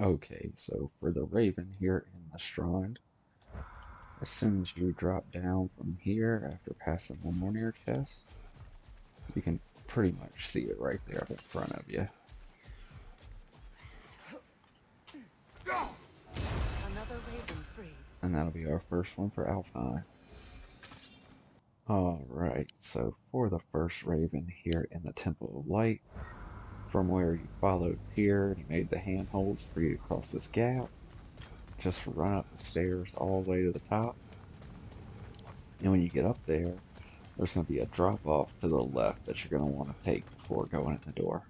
Okay, so for the Raven here in the Strand, as soon as you drop down from here after passing the Nornir chest, you can pretty much see it right there up in front of you. Another raven freed. And that'll be our first one for Alfheim. Alright, so for the first Raven here in the Temple of Light, from where you followed Tyr and he made the handholds for you to cross this gap, just run up the stairs all the way to the top. And when you get up there, there's going to be a drop off to the left that you're going to want to take before going in the door.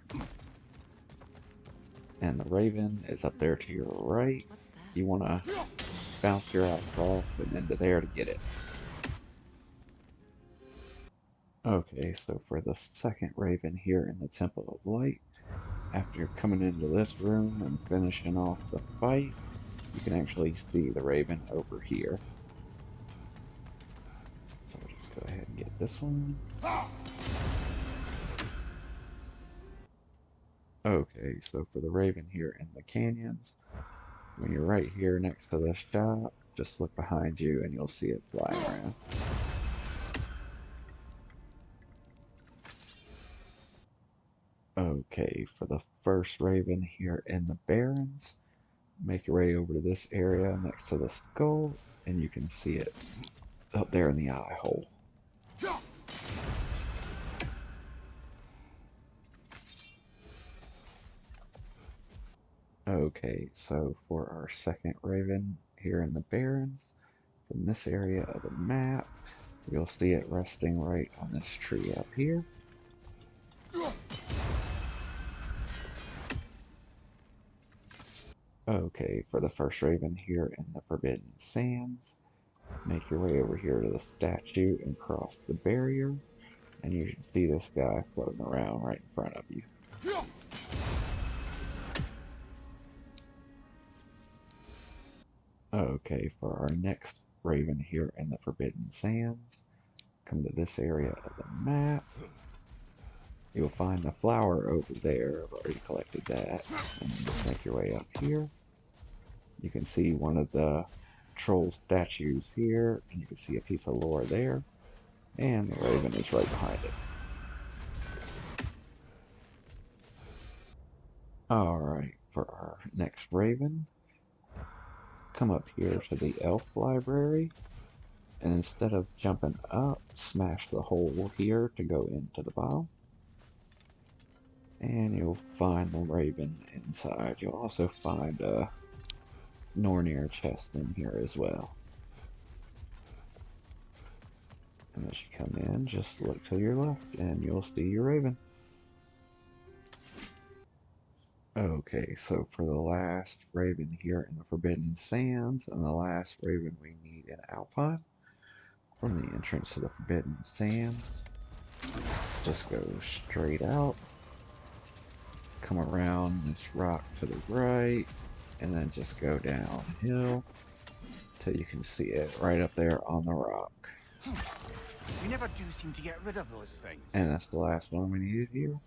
And the Raven is up there to your right. What's that? You want to bounce your ass off and into there to get it. Okay, so for the second Raven here in the Temple of Light, after you're coming into this room and finishing off the fight, you can actually see the Raven over here. So we'll just go ahead and get this one. Okay, so for the Raven here in the canyons, when you're right here next to the shop, just look behind you and you'll see it flying around. Okay, for the first Raven here in the Barrens, make your way over to this area next to the skull, and you can see it up there in the eye hole. Okay, so for our second Raven here in the Barrens, from this area of the map, you'll see it resting right on this tree up here. Okay, for the first Raven here in the Forbidden Sands, make your way over here to the statue and cross the barrier, and you should see this guy floating around right in front of you. Okay, for our next Raven here in the Forbidden Sands, come to this area of the map. You'll find the flower over there. I've already collected that. And just make your way up here. You can see one of the troll statues here, and you can see a piece of lore there. And the Raven is right behind it. Alright, for our next Raven, come up here to the Elf Library, and instead of jumping up, smash the hole here to go into the bottom. And you'll find the Raven inside. You'll also find a Nornir chest in here as well. And as you come in, just look to your left and you'll see your Raven. Okay, so for the last Raven here in the Forbidden Sands, and the last Raven we need in Alfheim, from the entrance to the Forbidden Sands, just go straight out, come around this rock to the right, and then just go downhill till you can see it right up there on the rock. You never do seem to get rid of those things. And that's the last one we needed here.